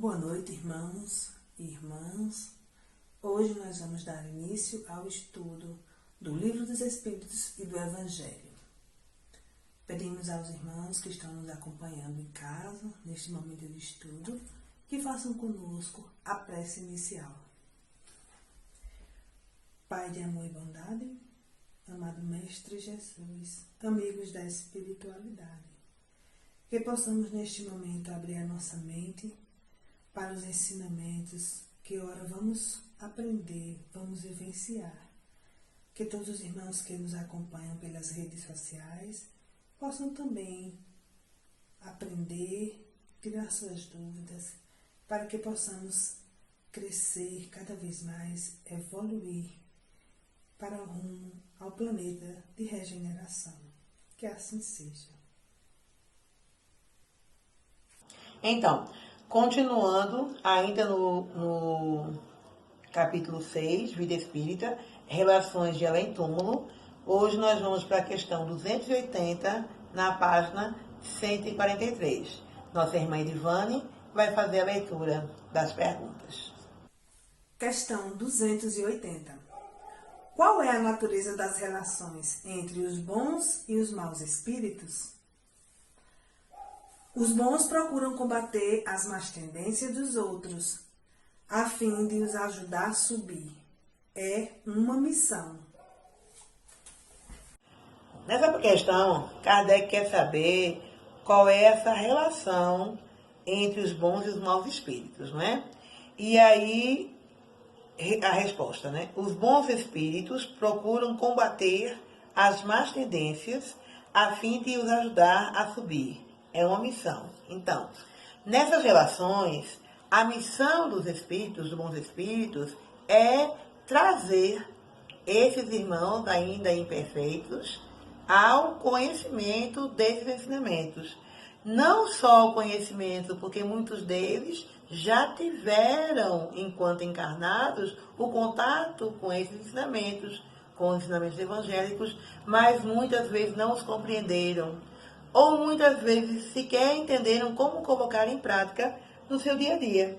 Boa noite, irmãos e irmãs. Hoje nós vamos dar início ao estudo do Livro dos Espíritos e do Evangelho. Pedimos aos irmãos que estão nos acompanhando em casa, neste momento de estudo, que façam conosco a prece inicial. Pai de amor e bondade, amado Mestre Jesus, amigos da espiritualidade, que possamos neste momento abrir a nossa mente para os ensinamentos que ora vamos aprender, vamos vivenciar. Que todos os irmãos que nos acompanham pelas redes sociais possam também aprender, tirar suas dúvidas, para que possamos crescer cada vez mais, evoluir para o rumo ao planeta de regeneração. Que assim seja. Então, continuando ainda no capítulo 6, Vida Espírita, Relações de Além-Túmulo, hoje nós vamos para a questão 280, na página 143. Nossa irmã Edivane vai fazer a leitura das perguntas. Questão 280. Qual é a natureza das relações entre os bons e os maus espíritos? Os bons procuram combater as más tendências dos outros, a fim de os ajudar a subir. É uma missão. Nessa questão, Kardec quer saber qual é essa relação entre os bons e os maus espíritos, não é? E aí, a resposta, né? Os bons espíritos procuram combater as más tendências a fim de os ajudar a subir. É uma missão. Então, nessas relações, a missão dos espíritos, dos bons espíritos, é trazer esses irmãos ainda imperfeitos ao conhecimento desses ensinamentos. Não só o conhecimento, porque muitos deles já tiveram, enquanto encarnados, o contato com esses ensinamentos, com os ensinamentos evangélicos, mas muitas vezes não os compreenderam, ou muitas vezes sequer entenderam como colocar em prática no seu dia a dia.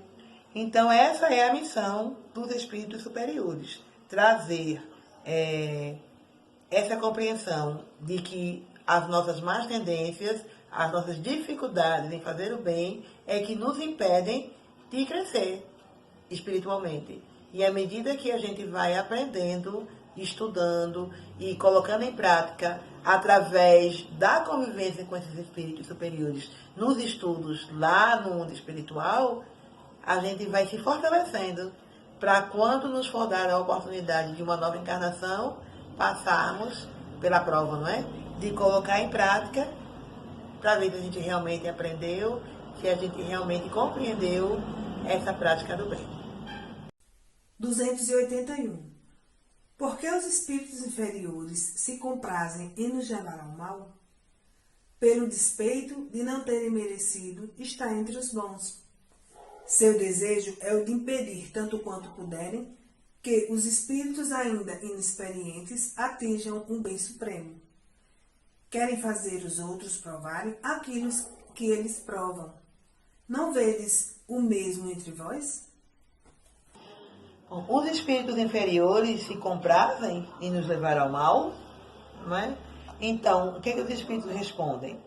Então, essa é a missão dos espíritos superiores, trazer essa compreensão de que as nossas más tendências, as nossas dificuldades em fazer o bem é que nos impedem de crescer espiritualmente. E à medida que a gente vai aprendendo, estudando e colocando em prática, através da convivência com esses espíritos superiores, nos estudos lá no mundo espiritual, a gente vai se fortalecendo para quando nos for dar a oportunidade de uma nova encarnação, passarmos pela prova, não é? De colocar em prática, para ver se a gente realmente aprendeu, se a gente realmente compreendeu essa prática do bem. 281. Por que os espíritos inferiores se comprazem em nos levar ao mal? Pelo despeito de não terem merecido estar entre os bons. Seu desejo é o de impedir, tanto quanto puderem, que os espíritos ainda inexperientes atinjam um bem supremo. Querem fazer os outros provarem aquilo que eles provam. Não vedes o mesmo entre vós? Os espíritos inferiores se comprazem em nos levar ao mal, não é? Então, o que os espíritos respondem?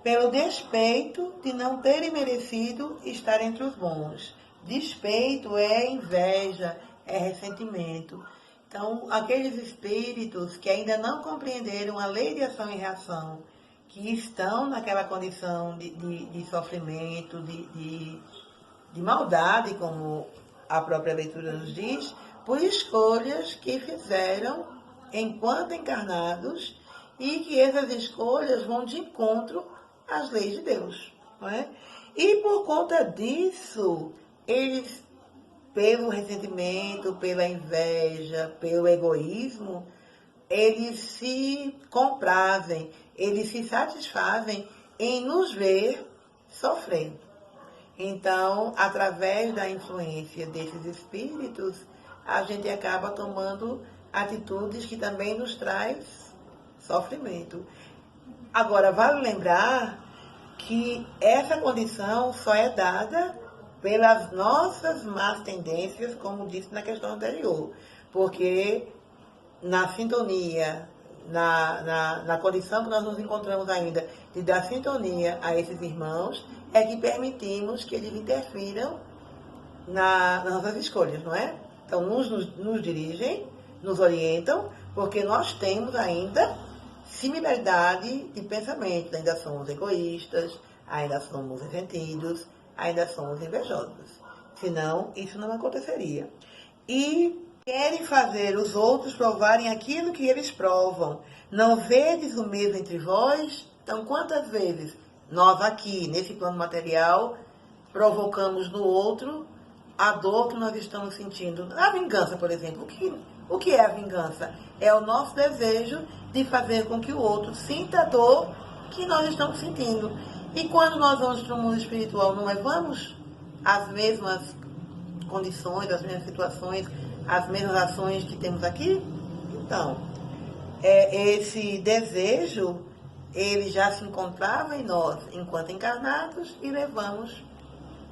Pelo despeito de não terem merecido estar entre os bons. Despeito é inveja, é ressentimento. Então, aqueles espíritos que ainda não compreenderam a lei de ação e reação, que estão naquela condição de sofrimento, de maldade, como a própria leitura nos diz, por escolhas que fizeram enquanto encarnados e que essas escolhas vão de encontro às leis de Deus, não é? E por conta disso, eles, pelo ressentimento, pela inveja, pelo egoísmo, eles se comprazem, eles se satisfazem em nos ver sofrendo. Então, através da influência desses espíritos, a gente acaba tomando atitudes que também nos traz sofrimento. Agora, vale lembrar que essa condição só é dada pelas nossas más tendências, como disse na questão anterior. Porque na sintonia, na condição que nós nos encontramos ainda, de dar sintonia a esses irmãos, é que permitimos que eles interfiram nas nossas escolhas, não é? Então, nos dirigem, nos orientam, porque nós temos ainda similaridade de pensamento, ainda somos egoístas, ainda somos ressentidos, ainda somos invejosos. Senão, isso não aconteceria. E querem fazer os outros provarem aquilo que eles provam. Não vedes o mesmo entre vós? Então, quantas vezes nós aqui, nesse plano material, provocamos no outro a dor que nós estamos sentindo? A vingança, por exemplo. O que é a vingança? É o nosso desejo de fazer com que o outro sinta a dor que nós estamos sentindo. E quando nós vamos para o mundo espiritual, não levamos as mesmas condições, as mesmas situações, as mesmas ações que temos aqui? Então, esse desejo, ele já se encontrava em nós enquanto encarnados e levamos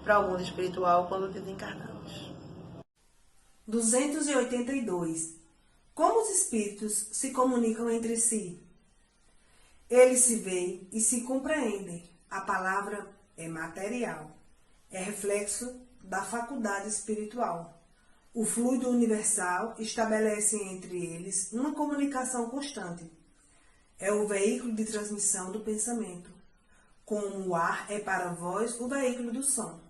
para o mundo espiritual quando desencarnamos. 282. Como os espíritos se comunicam entre si? Eles se veem e se compreendem. A palavra é material. É reflexo da faculdade espiritual. O fluido universal estabelece entre eles uma comunicação constante. É o veículo de transmissão do pensamento, como o ar é para vós o veículo do som.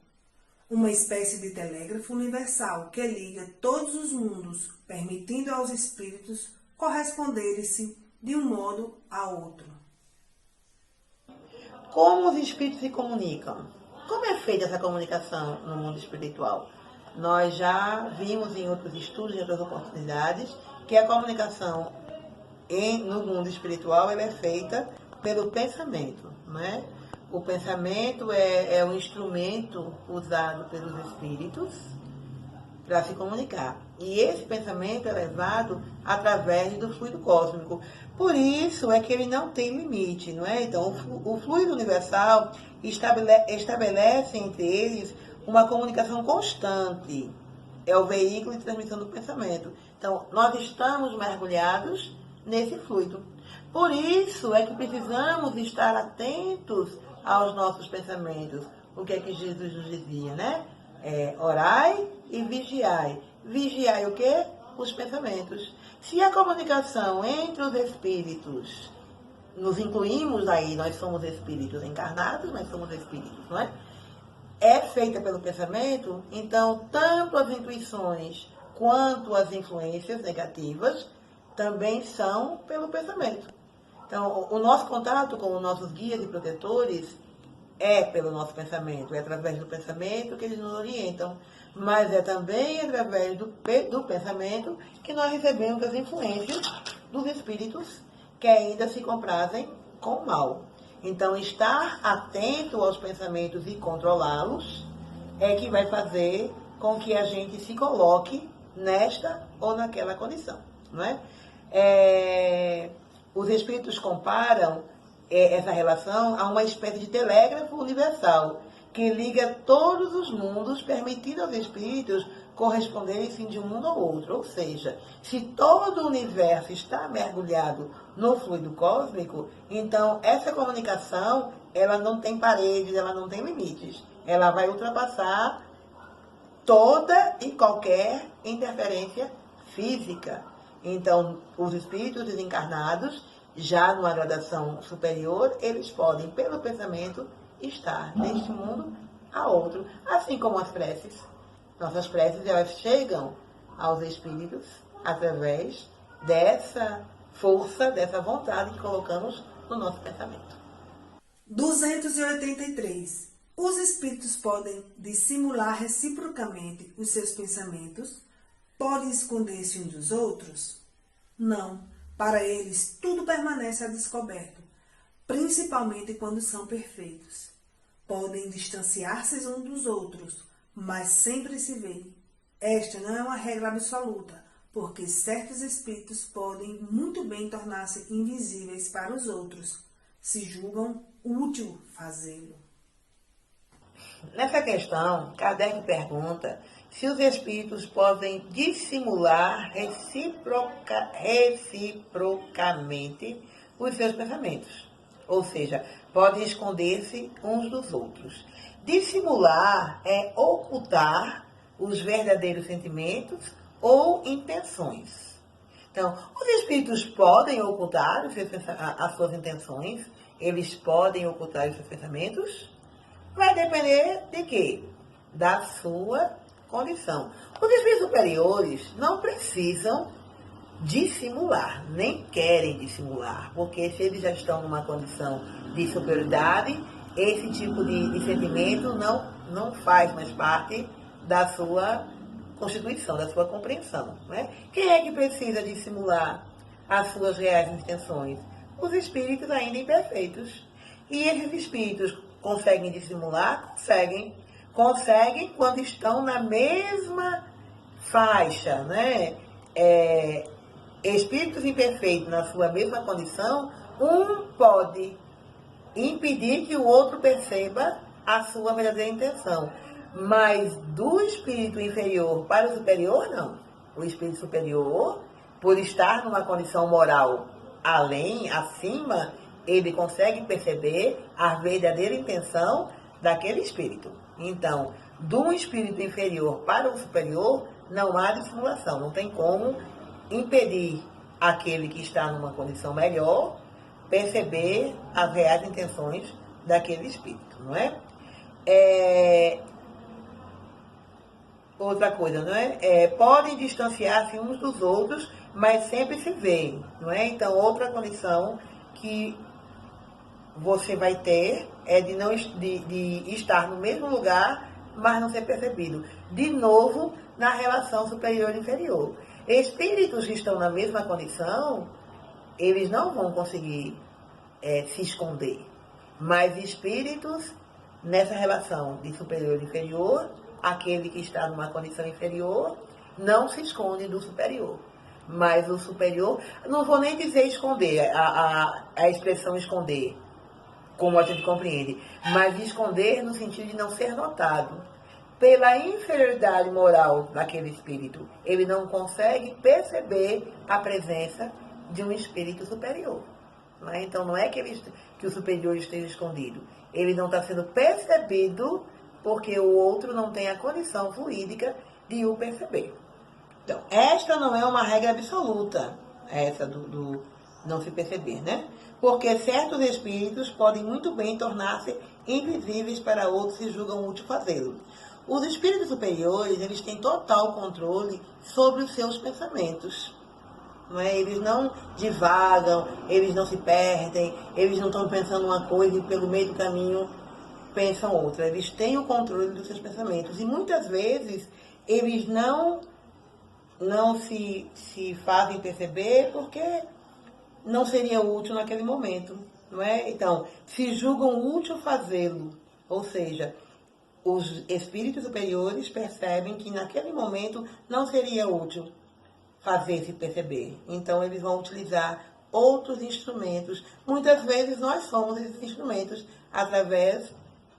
Uma espécie de telégrafo universal que liga todos os mundos, permitindo aos espíritos corresponderem-se de um modo a outro. Como os espíritos se comunicam? Como é feita essa comunicação no mundo espiritual? Nós já vimos em outros estudos, em outras oportunidades, que a comunicação no mundo espiritual ela é feita pelo pensamento, não é? O pensamento é um instrumento usado pelos espíritos para se comunicar. E esse pensamento é levado através do fluido cósmico. Por isso é que ele não tem limite, não é? Então, o fluido universal estabelece entre eles uma comunicação constante. É o veículo de transmissão do pensamento. Então, nós estamos mergulhados nesse fluido. Por isso é que precisamos estar atentos aos nossos pensamentos. O que é que Jesus nos dizia, né? Orai e vigiai. Vigiai o quê? Os pensamentos. Se a comunicação entre os espíritos, nos incluímos aí, nós somos espíritos encarnados, nós somos espíritos, não é? É feita pelo pensamento, então tanto as intuições quanto as influências negativas também são pelo pensamento. Então, o nosso contato com os nossos guias e protetores é pelo nosso pensamento, é através do pensamento que eles nos orientam, mas é também através do pensamento que nós recebemos as influências dos espíritos que ainda se comprazem com o mal. Então, estar atento aos pensamentos e controlá-los é que vai fazer com que a gente se coloque nesta ou naquela condição, não é? Os espíritos comparam essa relação a uma espécie de telégrafo universal que liga todos os mundos, permitindo aos espíritos corresponderem-se de um mundo ao outro. Ou seja, se todo o universo está mergulhado no fluido cósmico, então essa comunicação ela não tem paredes, ela não tem limites. Ela vai ultrapassar toda e qualquer interferência física. Então, os espíritos desencarnados, já numa gradação superior, eles podem, pelo pensamento, estar deste mundo a outro, assim como as preces. Nossas preces, elas chegam aos espíritos através dessa força, dessa vontade que colocamos no nosso pensamento. 283. Os espíritos podem dissimular reciprocamente os seus pensamentos? Podem esconder-se uns dos outros? Não. Para eles, tudo permanece a descoberto, principalmente quando são perfeitos. Podem distanciar-se uns dos outros, mas sempre se veem. Esta não é uma regra absoluta, porque certos espíritos podem muito bem tornar-se invisíveis para os outros, se julgam útil fazê-lo. Nessa questão, Kardec pergunta se os espíritos podem dissimular reciprocamente os seus pensamentos. Ou seja, podem esconder-se uns dos outros. Dissimular é ocultar os verdadeiros sentimentos ou intenções. Então, os espíritos podem ocultar as suas intenções, eles podem ocultar os seus pensamentos. Vai depender de quê? Da sua condição. Os espíritos superiores não precisam dissimular, nem querem dissimular, porque se eles já estão numa condição de superioridade, esse tipo de sentimento não faz mais parte da sua constituição, da sua compreensão. Né? Quem é que precisa dissimular as suas reais intenções? Os espíritos ainda imperfeitos. E esses espíritos conseguem dissimular? Conseguem quando estão na mesma faixa, né? Espíritos imperfeitos na sua mesma condição, um pode impedir que o outro perceba a sua verdadeira intenção. Mas do espírito inferior para o superior, não. O espírito superior, por estar numa condição moral acima, ele consegue perceber a verdadeira intenção daquele espírito. Então, do espírito inferior para o superior, não há dissimulação, não tem como impedir aquele que está numa condição melhor perceber as reais intenções daquele espírito, não é? Outra coisa, não é? Podem distanciar-se uns dos outros, mas sempre se veem, não é? Então, outra condição que você vai ter é de estar no mesmo lugar, mas não ser percebido. De novo, na relação superior e inferior. Espíritos que estão na mesma condição, eles não vão conseguir se esconder. Mas espíritos, nessa relação de superior e inferior, aquele que está numa condição inferior, não se esconde do superior. Mas o superior, não vou nem dizer esconder, a expressão esconder, como a gente compreende, mas esconder no sentido de não ser notado. Pela inferioridade moral daquele espírito, ele não consegue perceber a presença de um espírito superior. Não é? Então, não é que o superior esteja escondido. Ele não está sendo percebido porque o outro não tem a condição fluídica de o perceber. Então, esta não é uma regra absoluta, essa do não se perceber, né? Porque certos espíritos podem muito bem tornar-se invisíveis para outros que julgam útil fazê-lo. Os espíritos superiores, eles têm total controle sobre os seus pensamentos. Não é? Eles não divagam, eles não se perdem, eles não estão pensando uma coisa e pelo meio do caminho pensam outra. Eles têm o controle dos seus pensamentos. E muitas vezes eles não se fazem perceber porque não seria útil naquele momento. Não é? Então, se julgam útil fazê-lo. Ou seja, os espíritos superiores percebem que naquele momento não seria útil fazer-se perceber. Então, eles vão utilizar outros instrumentos. Muitas vezes nós somos esses instrumentos, através,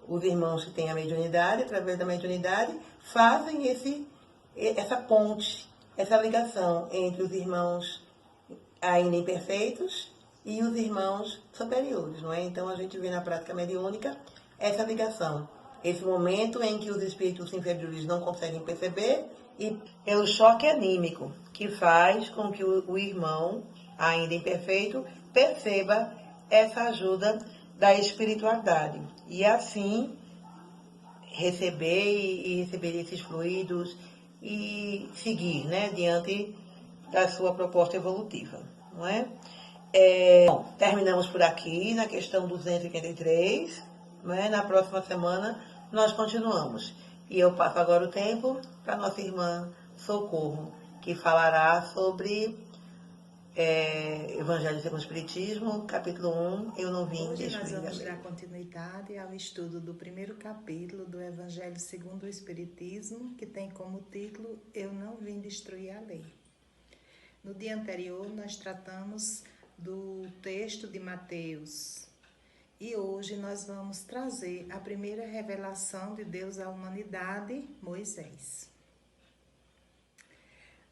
os irmãos que têm a mediunidade, através da mediunidade, fazem essa ponte, essa ligação entre os irmãos ainda imperfeitos e os irmãos superiores, não é? Então, a gente vê na prática mediúnica essa ligação. Esse momento em que os espíritos inferiores não conseguem perceber e pelo choque anímico que faz com que o irmão, ainda imperfeito, perceba essa ajuda da espiritualidade. E assim receber esses fluidos e seguir, né, diante da sua proposta evolutiva, não é? Bom, terminamos por aqui na questão 283, não é? Na próxima semana nós continuamos. E eu passo agora o tempo para nossa irmã Socorro, que falará sobre Evangelho segundo o Espiritismo, capítulo 1, Eu Não Vim Hoje Destruir nós a vamos Lei. dar continuidade ao estudo do primeiro capítulo do Evangelho segundo o Espiritismo, que tem como título Eu Não Vim Destruir a Lei. No dia anterior, nós tratamos do texto de Mateus, e hoje nós vamos trazer a primeira revelação de Deus à humanidade, Moisés.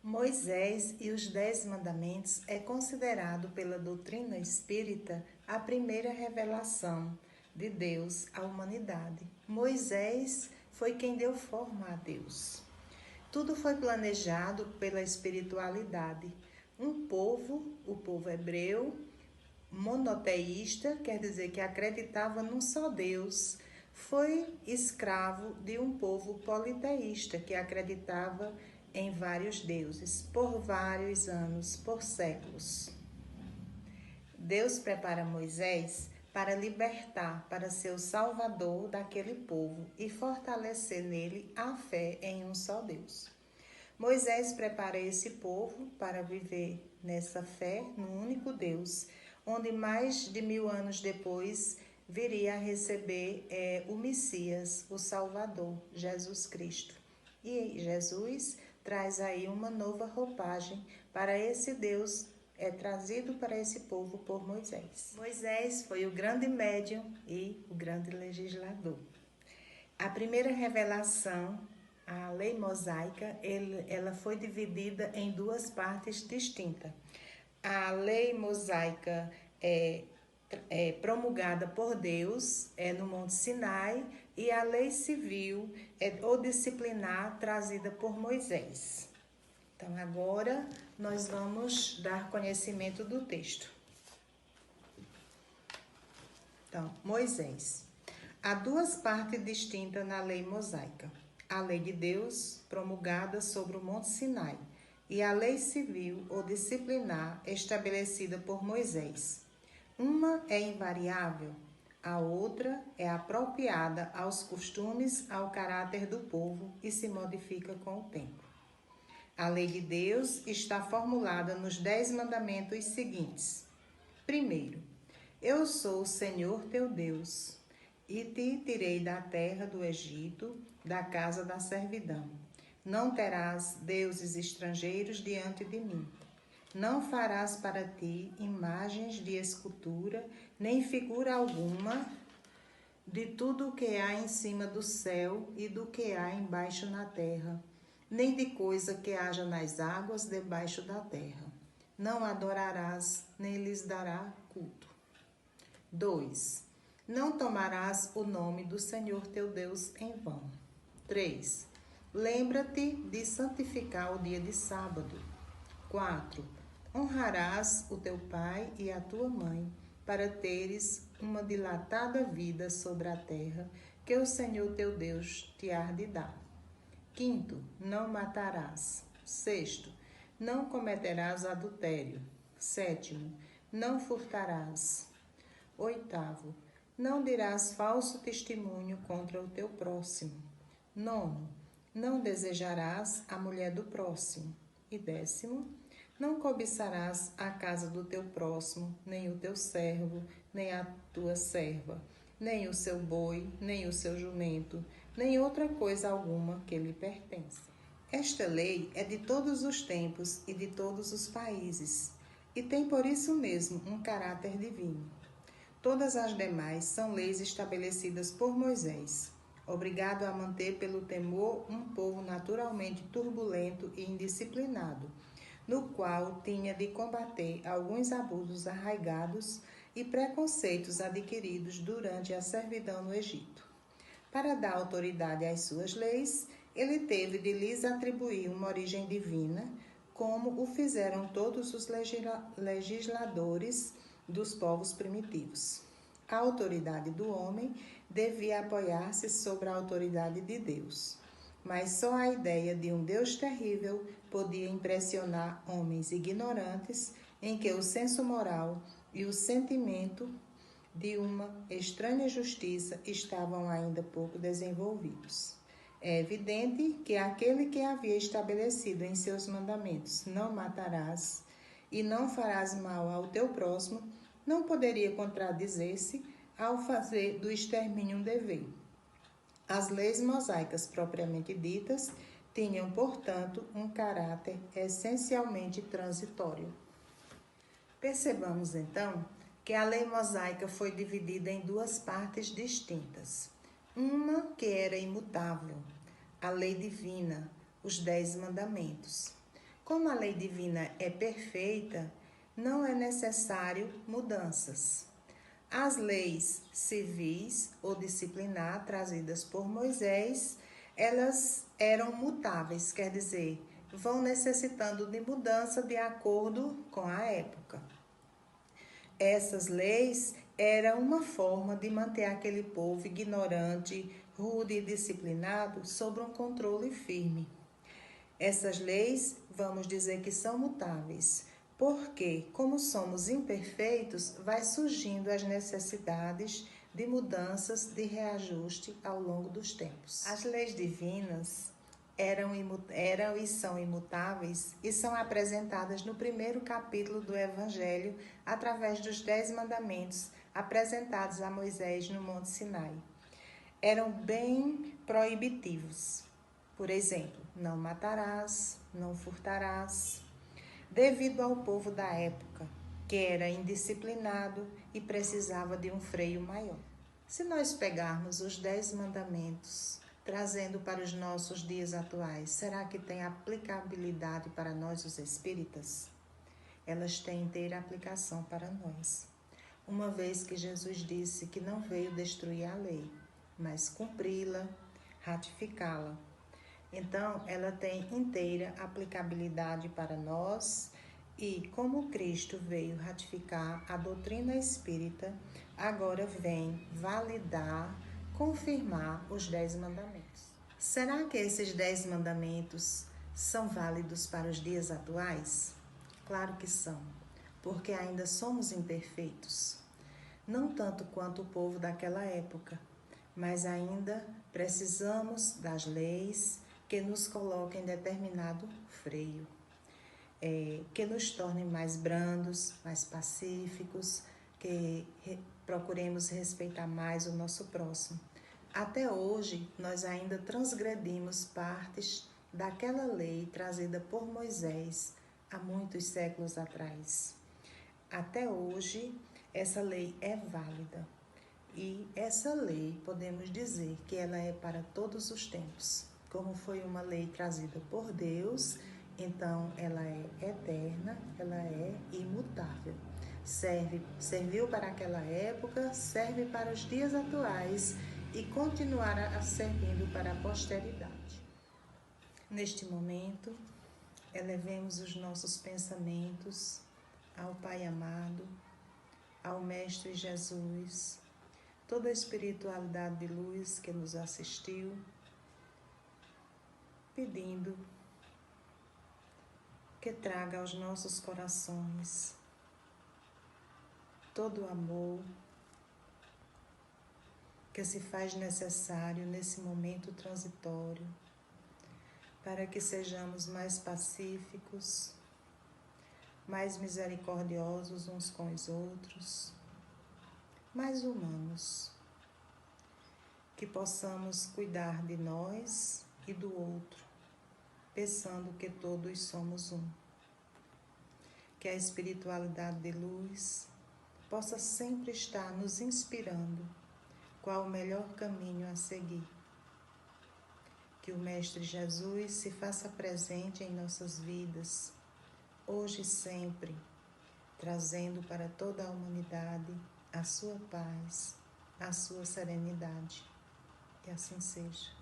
Moisés e os 10 Mandamentos é considerado pela doutrina espírita a primeira revelação de Deus à humanidade. Moisés foi quem deu forma a Deus. Tudo foi planejado pela espiritualidade. Um povo, o povo hebreu, monoteísta, quer dizer que acreditava num só Deus, foi escravo de um povo politeísta, que acreditava em vários deuses, por vários anos, por séculos. Deus prepara Moisés para libertar, para ser o salvador daquele povo e fortalecer nele a fé em um só Deus. Moisés prepara esse povo para viver nessa fé no único Deus, onde mais de 1000 anos depois viria a receber o Messias, o Salvador, Jesus Cristo. E Jesus traz aí uma nova roupagem para esse Deus trazido para esse povo por Moisés. Moisés foi o grande médium e o grande legislador. A primeira revelação, a lei mosaica, ela foi dividida em 2 partes distintas. A lei mosaica é promulgada por Deus no Monte Sinai, e a lei civil ou disciplinar trazida por Moisés. Então, agora nós vamos dar conhecimento do texto. Então, Moisés. Há 2 partes distintas na lei mosaica. A lei de Deus, promulgada sobre o Monte Sinai, e a lei civil ou disciplinar, estabelecida por Moisés. Uma é invariável, a outra é apropriada aos costumes, ao caráter do povo e se modifica com o tempo. A lei de Deus está formulada nos 10 mandamentos seguintes. Primeiro, eu sou o Senhor teu Deus, e te tirei da terra do Egito, da casa da servidão. Não terás deuses estrangeiros diante de mim. Não farás para ti imagens de escultura, nem figura alguma de tudo o que há em cima do céu e do que há embaixo na terra, nem de coisa que haja nas águas debaixo da terra. Não adorarás, nem lhes dará culto. 2. Não tomarás o nome do Senhor teu Deus em vão. 3. Lembra-te de santificar o dia de sábado. 4. Honrarás o teu pai e a tua mãe, para teres uma dilatada vida sobre a terra, que o Senhor teu Deus te há de dar. 5. Não matarás. 6. Não cometerás adultério. 7. Não furtarás. 8. Não dirás falso testemunho contra o teu próximo. 9. Não desejarás a mulher do próximo. E 10. Não cobiçarás a casa do teu próximo, nem o teu servo, nem a tua serva, nem o seu boi, nem o seu jumento, nem outra coisa alguma que lhe pertença. Esta lei é de todos os tempos e de todos os países, e tem por isso mesmo um caráter divino. Todas as demais são leis estabelecidas por Moisés, obrigado a manter pelo temor um povo naturalmente turbulento e indisciplinado, no qual tinha de combater alguns abusos arraigados e preconceitos adquiridos durante a servidão no Egito. Para dar autoridade às suas leis, ele teve de lhes atribuir uma origem divina, como o fizeram todos os legisladores dos povos primitivos. A autoridade do homem devia apoiar-se sobre a autoridade de Deus, mas só a ideia de um Deus terrível podia impressionar homens ignorantes em que o senso moral e o sentimento de uma estranha justiça estavam ainda pouco desenvolvidos. É evidente que aquele que havia estabelecido em seus mandamentos, não matarás e não farás mal ao teu próximo, não poderia contradizer-se ao fazer do extermínio um dever. As leis mosaicas propriamente ditas tinham, portanto, um caráter essencialmente transitório. Percebamos, então, que a lei mosaica foi dividida em duas partes distintas. Uma que era imutável, a lei divina, os 10 mandamentos. Como a lei divina é perfeita, não é necessário mudanças. As leis civis ou disciplinar trazidas por Moisés, elas eram mutáveis, quer dizer, vão necessitando de mudança de acordo com a época. Essas leis eram uma forma de manter aquele povo ignorante, rude e disciplinado sob um controle firme. Essas leis, vamos dizer que são mutáveis, porque, como somos imperfeitos, vai surgindo as necessidades de mudanças, de reajuste ao longo dos tempos. As leis divinas eram e são imutáveis e são apresentadas no primeiro capítulo do Evangelho através dos 10 mandamentos apresentados a Moisés no Monte Sinai. Eram bem proibitivos. Por exemplo, não matarás, não furtarás, devido ao povo da época, que era indisciplinado e precisava de um freio maior. Se nós pegarmos os 10 mandamentos, trazendo para os nossos dias atuais, será que tem aplicabilidade para nós, os espíritas? Elas têm inteira aplicação para nós, uma vez que Jesus disse que não veio destruir a lei, mas cumpri-la, ratificá-la. Então, ela tem inteira aplicabilidade para nós e, como Cristo veio ratificar a doutrina espírita, agora vem validar, confirmar os 10 mandamentos. Será que esses 10 mandamentos são válidos para os dias atuais? Claro que são, porque ainda somos imperfeitos. Não tanto quanto o povo daquela época, mas ainda precisamos das leis que nos coloquem determinado freio, que nos tornem mais brandos, mais pacíficos, que procuremos respeitar mais o nosso próximo. Até hoje, nós ainda transgredimos partes daquela lei trazida por Moisés há muitos séculos atrás. Até hoje, essa lei é válida. E essa lei, podemos dizer que ela é para todos os tempos. Como foi uma lei trazida por Deus, então ela é eterna, ela é imutável. Serviu para aquela época, serve para os dias atuais e continuará servindo para a posteridade. Neste momento, elevemos os nossos pensamentos ao Pai amado, ao Mestre Jesus, toda a espiritualidade de luz que nos assistiu, pedindo que traga aos nossos corações todo o amor que se faz necessário nesse momento transitório, para que sejamos mais pacíficos, mais misericordiosos uns com os outros, mais humanos, que possamos cuidar de nós e do outro, pensando que todos somos um. Que a espiritualidade de luz possa sempre estar nos inspirando qual o melhor caminho a seguir. Que o Mestre Jesus se faça presente em nossas vidas, hoje e sempre, trazendo para toda a humanidade a sua paz, a sua serenidade. Que assim seja.